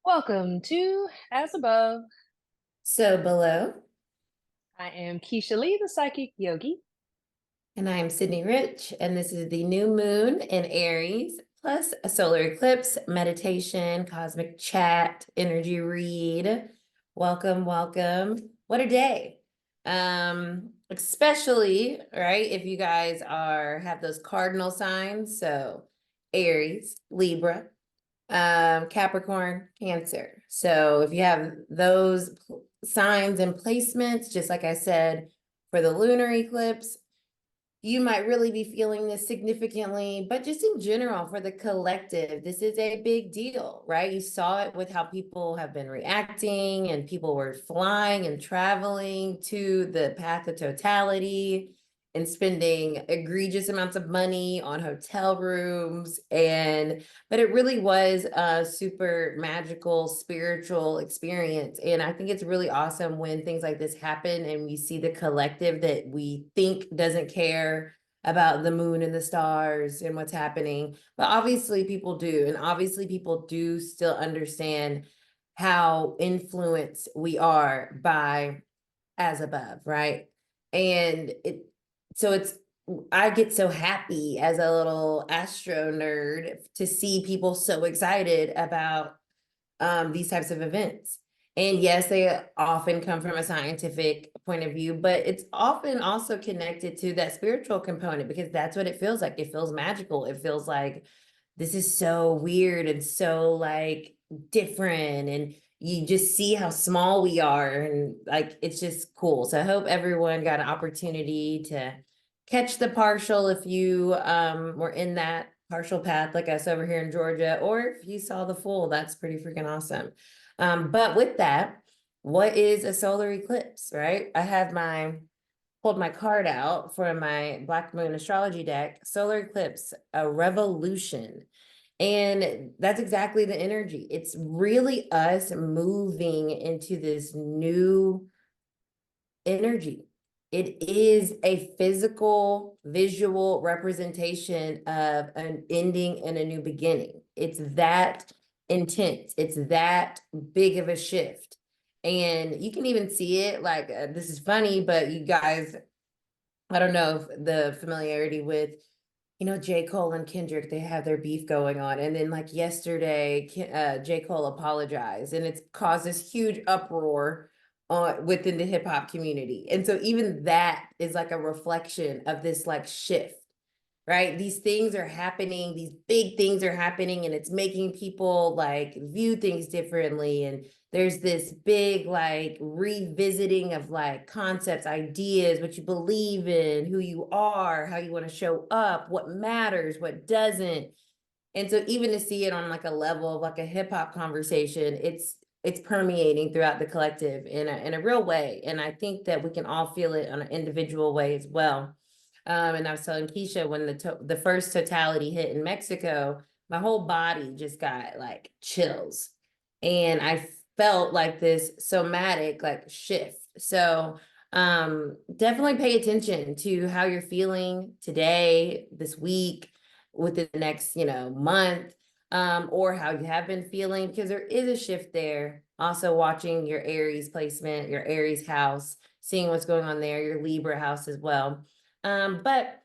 Welcome to As Above. So below, I am Kisha Lee, the Psychic Yogi. and I am Cidnee Rich, and this is the new moon in Aries, plus a solar eclipse, meditation, cosmic chat, energy read. Welcome, welcome. What a day. Especially, right, if you guys have those cardinal signs, so Aries, Libra, Capricorn, Cancer. So if you have those signs and placements, just like I said, for the lunar eclipse, you might really be feeling this significantly, but just in general for the collective, this is a big deal, right? You saw it with how people have been reacting, and people were flying and traveling to the path of totality and spending egregious amounts of money on hotel rooms. But it really was a super magical spiritual experience. And I think it's really awesome when things like this happen and we see the collective that we think doesn't care about the moon and the stars and what's happening. But obviously people do. And obviously people do still understand how influenced we are by as above, right? And it's I get so happy as a little astro nerd to see people so excited about these types of events. And yes, they often come from a scientific point of view, but it's often also connected to that spiritual component, because that's what it feels like. It feels magical. It feels like this is so weird and so like different, and you just see how small we are, and like it's just cool. So I hope everyone got an opportunity to catch the partial if you were in that partial path like us over here in Georgia, or if you saw the full. That's pretty freaking awesome. But with that, what is a solar eclipse, right? Pulled my card out for my Black Moon astrology deck. Solar eclipse, a revolution. And that's exactly the energy. It's really us moving into this new energy. It is a physical, visual representation of an ending and a new beginning. It's that intense. It's that big of a shift. And you can even see it like, this is funny, but you guys, I don't know if the familiarity with, J. Cole and Kendrick, they have their beef going on. And then like yesterday, J. Cole apologized, and it's caused this huge uproar within the hip hop community. And so even that is like a reflection of this like shift, right? These things are happening, these big things are happening, and it's making people like view things differently. And there's this big like revisiting of like concepts, ideas, what you believe in, who you are, how you want to show up, what matters, what doesn't. And so even to see it on like a level of like a hip hop conversation, it's permeating throughout the collective in a real way. And I think that we can all feel it on an individual way as well. And I was telling Kisha, when the first totality hit in Mexico, my whole body just got like chills, and I felt like this somatic like shift. So definitely pay attention to how you're feeling today, this week, within the next month, or how you have been feeling, because there is a shift there. Also watching your Aries placement, your Aries house, seeing what's going on there, your Libra house as well. But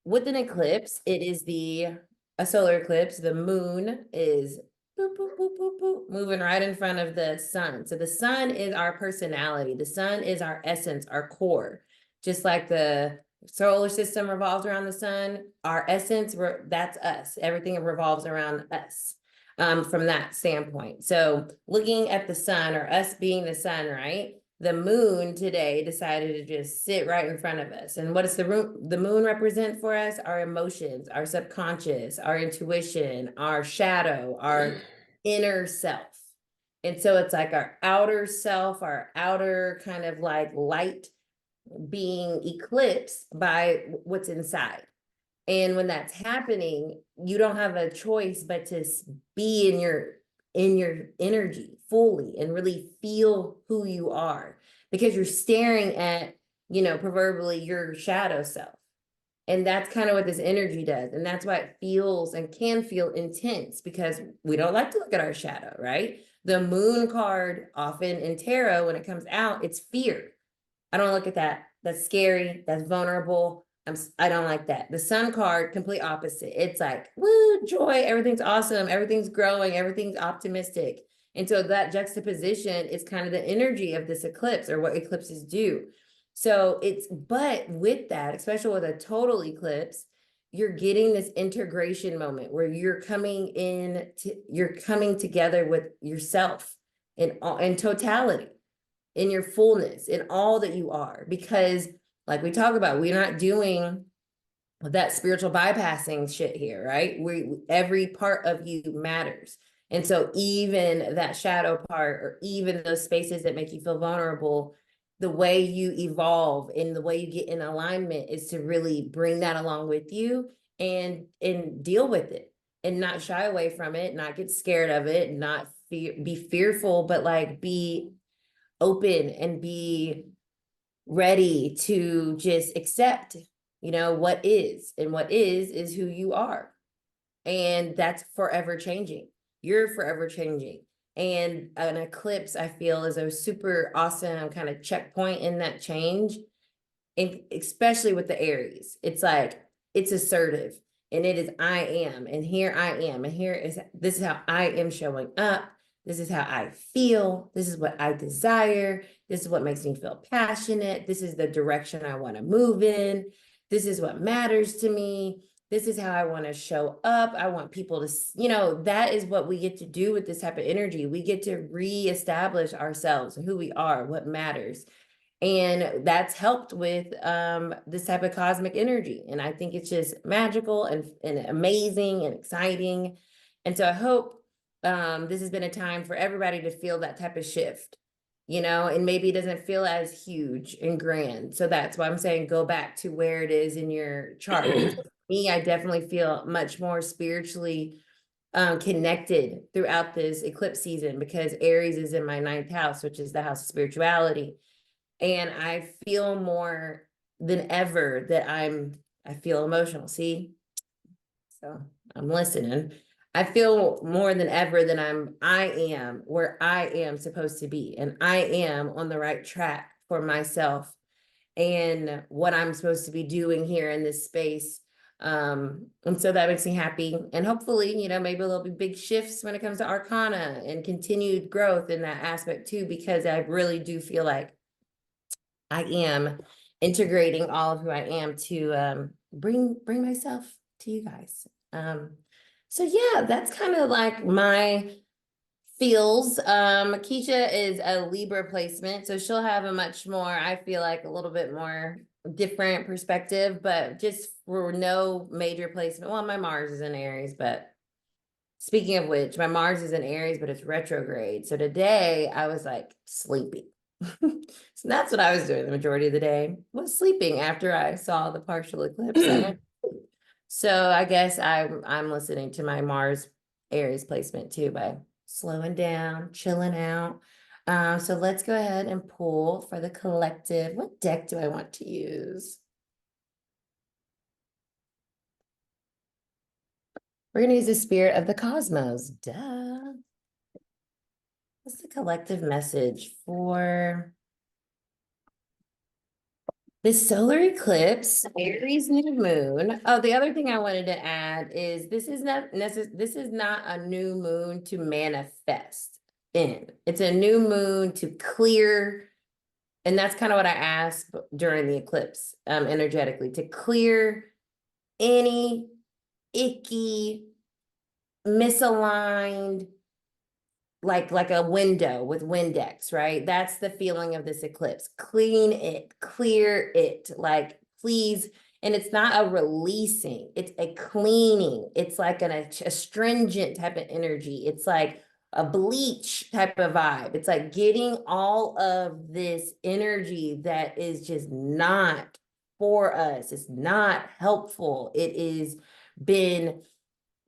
with an eclipse, it is a solar eclipse. The moon is boop, boop, boop, boop, boop, moving right in front of the sun. So the sun is our personality. The sun is our essence, our core. Just like the solar system revolves around the sun, our essence, that's us. Everything revolves around us. From that standpoint. So looking at the sun, or us being the sun, right? The moon today decided to just sit right in front of us. And what does the moon represent for us? Our emotions, our subconscious, our intuition, our shadow, our inner self. And so it's like our outer self, our outer kind of like light being eclipsed by what's inside. And when that's happening, you don't have a choice but to be in your energy fully and really feel who you are, because you're staring at, proverbially your shadow self. And that's kind of what this energy does. And that's why it feels and can feel intense, because we don't like to look at our shadow, right? The moon card, often in tarot, when it comes out, it's fear. I don't look at that. That's scary. That's vulnerable. I don't like that. The sun card, complete opposite. It's like, woo, joy. Everything's awesome. Everything's growing. Everything's optimistic. And so that juxtaposition is kind of the energy of this eclipse, or what eclipses do. So but with that, especially with a total eclipse, you're getting this integration moment where you're coming together with yourself in totality, in your fullness, in all that you are. Because like we talk about, we're not doing that spiritual bypassing shit here, right? Every part of you matters. And so even that shadow part, or even those spaces that make you feel vulnerable, the way you evolve and the way you get in alignment is to really bring that along with you and deal with it, and not shy away from it, not get scared of it, not be fearful, but like be open and be ready to just accept, what is. And what is who you are. And that's forever changing. You're forever changing. And an eclipse, I feel, is a super awesome kind of checkpoint in that change. And especially with the Aries, it's like, it's assertive, and it is I am, and here I am, and this is how I am showing up. This is how I feel. This is what I desire. This is what makes me feel passionate. This is the direction I want to move in. This is what matters to me. This is how I want to show up. I want people to, that is what we get to do with this type of energy. We get to reestablish ourselves, who we are, what matters. And that's helped with this type of cosmic energy. And I think it's just magical and amazing and exciting. And so I hope this has been a time for everybody to feel that type of shift, and maybe it doesn't feel as huge and grand. So that's why I'm saying go back to where it is in your chart. And for me, I definitely feel much more spiritually connected throughout this eclipse season, because Aries is in my 9th house, which is the house of spirituality. And I feel more than ever that I feel emotional. See? So I'm listening. I feel more than ever that I am where I am supposed to be. And I am on the right track for myself and what I'm supposed to be doing here in this space. And so that makes me happy. And hopefully, maybe there'll be big shifts when it comes to Arcana and continued growth in that aspect too, because I really do feel like I am integrating all of who I am to bring myself to you guys. So yeah, that's kind of like my feels. Kisha is a Libra placement, so she'll have a much more, I feel like, a little bit more different perspective, but just for no major placement. Well, my Mars is in Aries, but speaking of which, my Mars is in Aries, but it's retrograde. So today I was like sleepy. So that's what I was doing the majority of the day, was sleeping after I saw the partial eclipse. So I guess I'm listening to my Mars Aries placement too, by slowing down, chilling out. So let's go ahead and pull for the collective. What deck do I want to use? We're going to use the Spirit of the Cosmos. Duh. What's the collective message for this solar eclipse, Aries new moon? Oh, the other thing I wanted to add is this is not a new moon to manifest in. It's a new moon to clear, and that's kind of what I asked during the eclipse, energetically, to clear any icky, misaligned, like a window with Windex, right? That's the feeling of this eclipse. Clean it, clear it, like please. And it's not a releasing, it's a cleaning. It's like an astringent type of energy. It's like a bleach type of vibe. It's like getting all of this energy that is just not for us. It's not helpful. It is been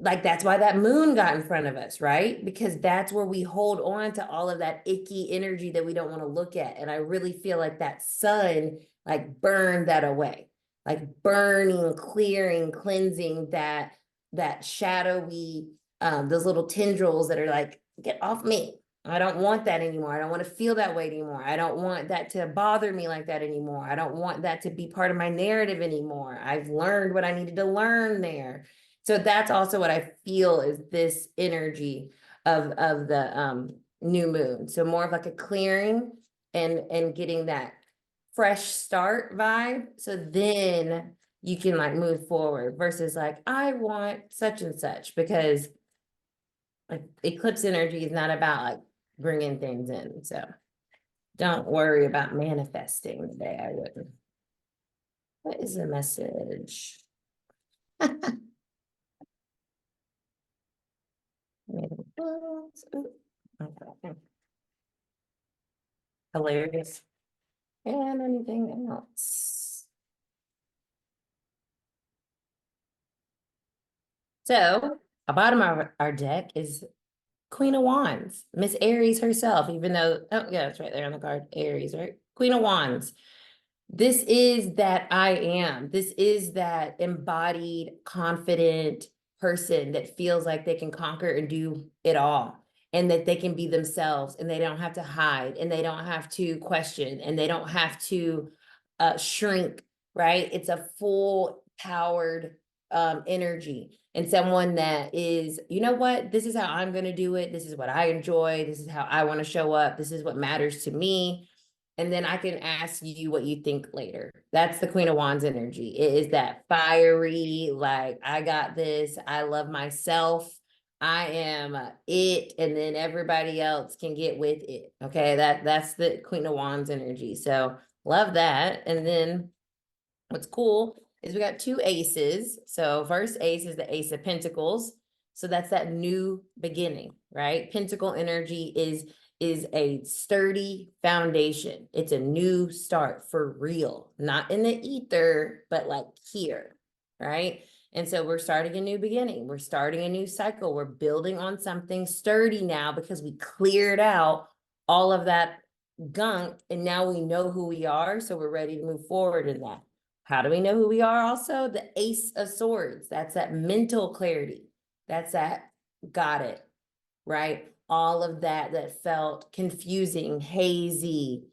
like, that's why that moon got in front of us, right? Because that's where we hold on to all of that icky energy that we don't want to look at. And I really feel like that sun like burned that away. like burning, clearing, cleansing that shadowy, those little tendrils that are like, get off me. I don't want that anymore. I don't want to feel that way anymore. I don't want that to bother me like that anymore. I don't want that to be part of my narrative anymore. I've learned what I needed to learn there. So that's also what I feel is this energy of the new moon. So more of like a clearing and getting that fresh start vibe. So then you can like move forward versus like, I want such and such, because like eclipse energy is not about like bringing things in. So don't worry about manifesting today. I wouldn't. What is the message? Okay. Hilarious. And anything else? So, a bottom of our deck is Queen of Wands, Miss Aries herself, even though, oh yeah, it's right there on the card, Aries, right? Queen of Wands. This is that I am. This is that embodied, confident person that feels like they can conquer and do it all, and that they can be themselves, and they don't have to hide, and they don't have to question, and they don't have to shrink, right? It's a full powered energy, and someone that is, you know what, this is how I'm going to do it. This is what I enjoy. This is how I want to show up. This is what matters to me. And then I can ask you what you think later. That's the Queen of Wands energy. It is that fiery, like, I got this. I love myself. I am it, and then everybody else can get with it. Okay, that's the Queen of Wands energy. So love that. And then what's cool is we got two aces. So first ace is the Ace of Pentacles. So that's that new beginning, right? Pentacle energy is a sturdy foundation. It's a new start for real, not in the ether, but like here, right? And so we're starting a new beginning. We're starting a new cycle. We're building on something sturdy now because we cleared out all of that gunk, and now we know who we are. So we're ready to move forward in that. How do we know who we are also? The Ace of Swords. That's that mental clarity. That's that got it, right? All of that felt confusing, hazy,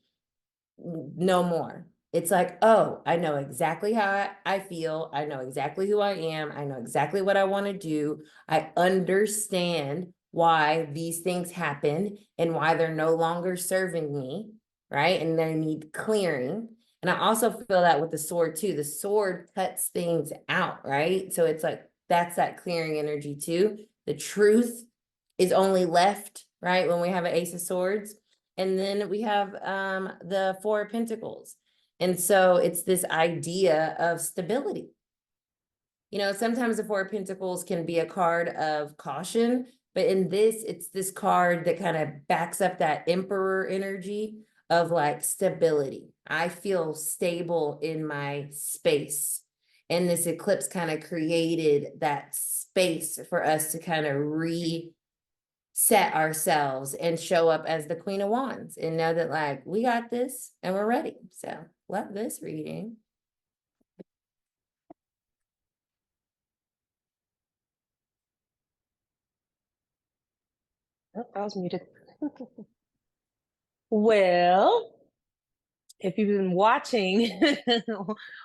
no more. It's like, oh, I know exactly how I feel. I know exactly who I am. I know exactly what I want to do. I understand why these things happen and why they're no longer serving me, right? And they need clearing. And I also feel that with the sword too. The sword cuts things out, right? So it's like, that's that clearing energy too. The truth is only left, right? When we have an Ace of Swords. And then we have the Four of Pentacles. And so it's this idea of stability. You know, sometimes the Four of Pentacles can be a card of caution, but in this, it's this card that kind of backs up that Emperor energy of like stability. I feel stable in my space. And this eclipse kind of created that space for us to kind of set ourselves and show up as the Queen of Wands and know that like we got this and we're ready. So love this reading. Oh, I was muted. Well, if you've been watching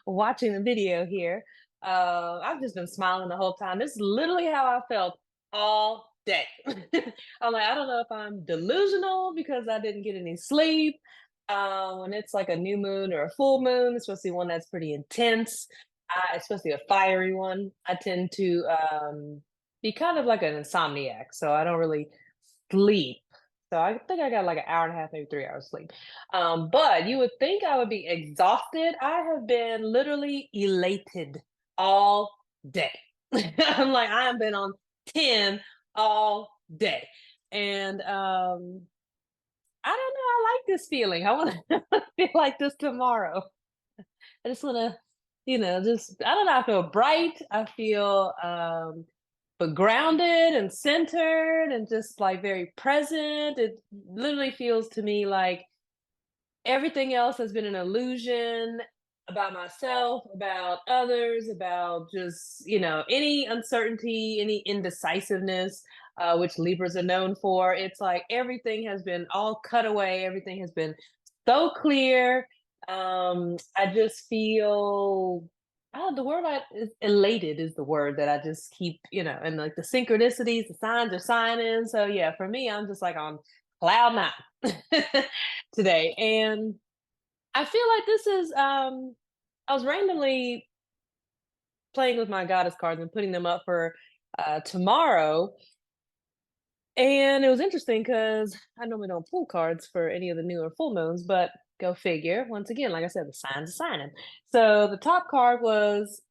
watching the video here, I've just been smiling the whole time. This is literally how I felt all day. I'm like, I don't know if I'm delusional because I didn't get any sleep. When it's like a new moon or a full moon, especially one that's pretty intense, especially a fiery one, I tend to be kind of like an insomniac. So I don't really sleep. So I think I got like an hour and a half, maybe 3 hours sleep. But you would think I would be exhausted. I have been literally elated all day. I'm like, I have been on 10 all day. And I don't know, I like this feeling. I want to feel like this tomorrow. I just want to, just, I don't know, I feel bright. I feel but grounded and centered and just like very present. It literally feels to me like everything else has been an illusion. about myself, about others, about just, any uncertainty, any indecisiveness, which Libras are known for. It's like everything has been all cut away, everything has been so clear. I just feel, the word is elated is the word that I just keep, and like the synchronicities, the signs are signing. So yeah, for me, I'm just like on cloud nine today. And I feel like this is I was randomly playing with my goddess cards and putting them up for tomorrow. And it was interesting because I normally don't pull cards for any of the new or full moons, but go figure. Once again, like I said, the signs are signing. So the top card was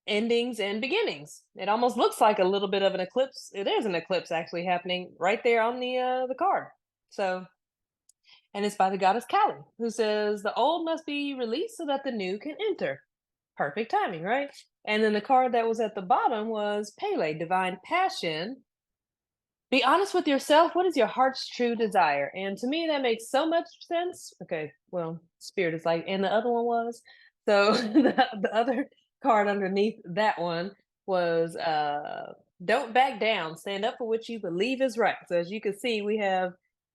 endings and beginnings. It almost looks like a little bit of an eclipse. It is an eclipse actually happening right there on the card. So, and it's by the goddess Kali, who says the old must be released so that the new can enter. Perfect timing, right? And then the card that was at the bottom was Pele, divine passion. Be honest with yourself. What is your heart's true desire? And to me, that makes so much sense. Okay, well, spirit is like, and the other one was. So the other card underneath that one was don't back down. Stand up for what you believe is right. So as you can see, we have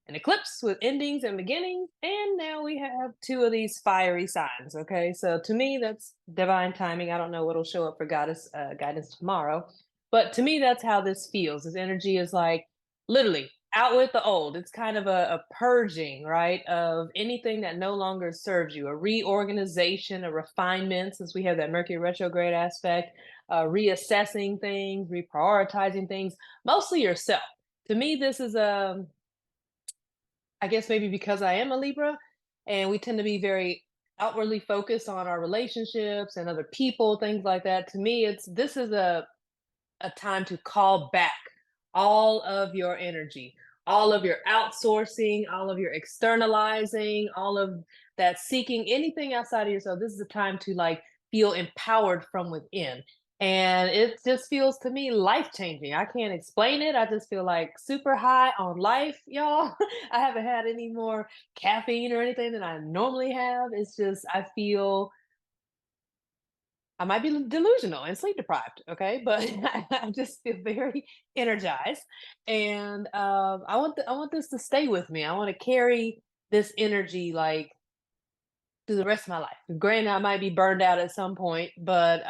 an eclipse with endings and beginnings, and now we have two of these fiery signs. Okay, so to me, that's divine timing. I don't know what'll show up for goddess guidance tomorrow, but to me, that's how this feels. This energy is like literally out with the old. It's kind of a purging, right, of anything that no longer serves you, a reorganization, a refinement, since we have that Mercury retrograde aspect, reassessing things, reprioritizing things, mostly yourself. To me, this is I guess maybe because I am a Libra and we tend to be very outwardly focused on our relationships and other people, things like that. To me, this is a time to call back all of your energy, all of your outsourcing, all of your externalizing, all of that seeking anything outside of yourself. This is a time to like feel empowered from within. And it just feels to me life changing. I can't explain it. I just feel like super high on life, y'all. I haven't had any more caffeine or anything than I normally have. It's just, I feel I might be delusional and sleep deprived, okay? But I just feel very energized, and I want this to stay with me. I want to carry this energy like through the rest of my life. Granted, I might be burned out at some point, but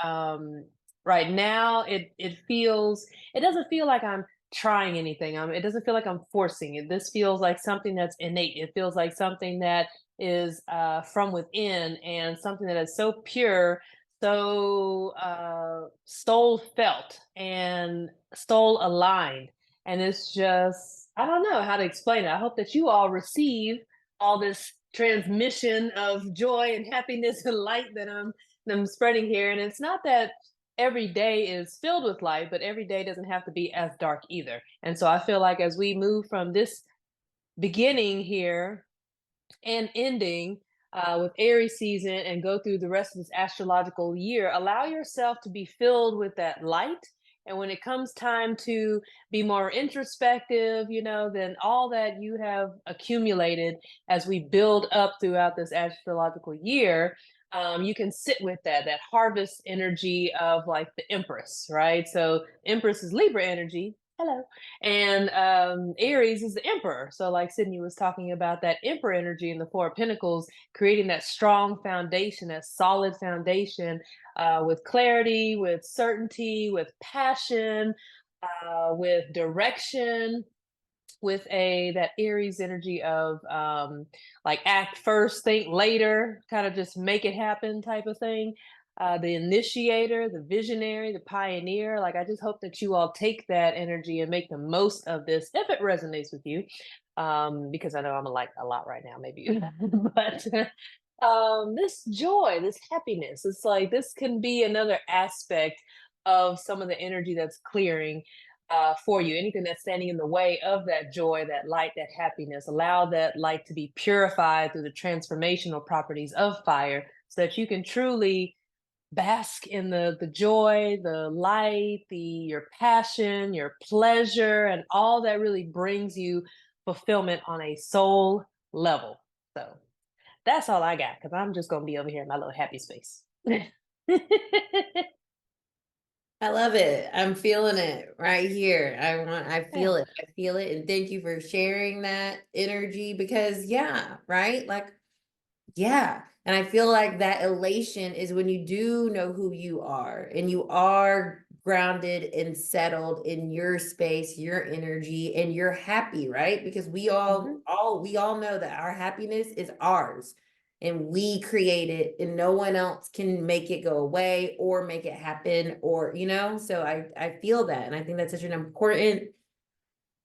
right now it doesn't feel like I'm trying anything. It doesn't feel like I'm forcing it. This feels like something that's innate. It feels like something that is from within and something that is so pure, so soul felt and soul aligned. And it's just, I don't know how to explain it. I hope that you all receive all this transmission of joy and happiness and light that I'm spreading here. And it's not that every day is filled with light, but every day doesn't have to be as dark either. And so I feel like as we move from this beginning here and ending with Aries season and go through the rest of this astrological year, allow yourself to be filled with that light. And when it comes time to be more introspective, then all that you have accumulated as we build up throughout this astrological year, you can sit with that harvest energy of like the Empress, right? So Empress is Libra energy. Hello. And Aries is the emperor. So, like Cidnee was talking about, that emperor energy in the Four of Pentacles, creating that strong foundation, that solid foundation with clarity, with certainty, with passion, with direction, with that Aries energy of like act first, think later, kind of just make it happen type of thing. The initiator, the visionary, the pioneer. Like, I just hope that you all take that energy and make the most of this if it resonates with you. Because I know I'm like a lot right now, maybe, but this joy, this happiness, it's like this can be another aspect of some of the energy that's clearing for you. Anything that's standing in the way of that joy, that light, that happiness, allow that light to be purified through the transformational properties of fire so that you can truly bask in the joy, the light, your passion, your pleasure, and all that really brings you fulfillment on a soul level. So That's all I got because I'm just gonna be over here in my little happy space. I love it. I'm feeling it right here. I Yeah. feel it. I feel it. And thank you for sharing that energy because yeah, right? Like, yeah. And I feel like that elation is when you do know who you are and you are grounded and settled in your space, your energy, and you're happy, right? Because Mhm. we all know that our happiness is ours and we create it and no one else can make it go away or make it happen or, so I feel that. And I think that's such an important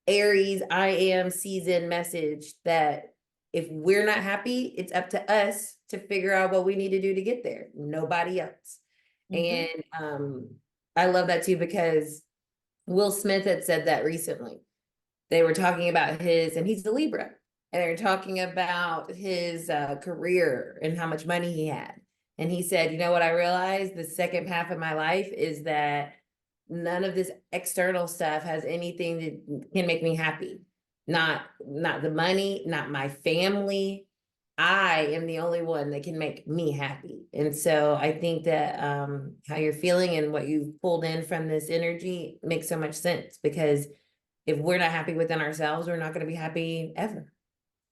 Aries I am season message that if we're not happy, it's up to us to figure out what we need to do to get there. Nobody else. Mhm. And I love that too because Will Smith had said that recently. They were talking about and he's a Libra, and they were talking about his career and how much money he had. And he said, you know what I realized the second half of my life is that none of this external stuff has anything that can make me happy. Not the money, not my family. I am the only one that can make me happy. And so I think that how you're feeling and what you've pulled in from this energy makes so much sense because if we're not happy within ourselves, we're not going to be happy ever.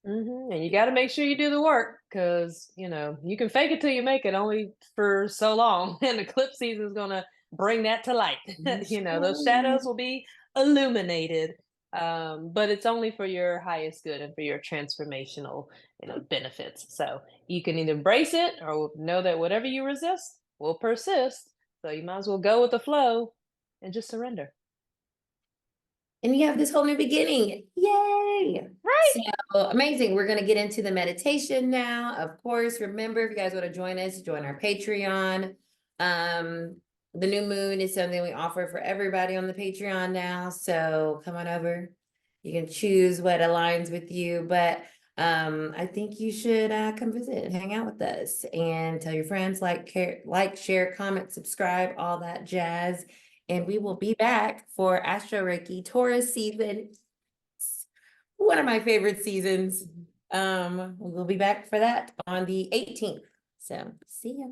And you got to make sure you do the work because you can fake it till you make it only for so long, and eclipse season is gonna bring that to light. Those shadows will be illuminated, but it's only for your highest good and for your transformational, benefits. So you can either embrace it or know that whatever you resist will persist. So you might as well go with the flow and just surrender. And you have this whole new beginning. Yay! Right. So amazing. We're going to get into the meditation now. Of course, remember if you guys want to join us, join our Patreon. The new moon is something we offer for everybody on the Patreon now. So come on over. You can choose what aligns with you, but I think you should come visit and hang out with us and tell your friends, share, comment, subscribe, all that jazz. And we will be back for Astro Reiki Taurus season. One of my favorite seasons. We will be back for that on the 18th. So see ya.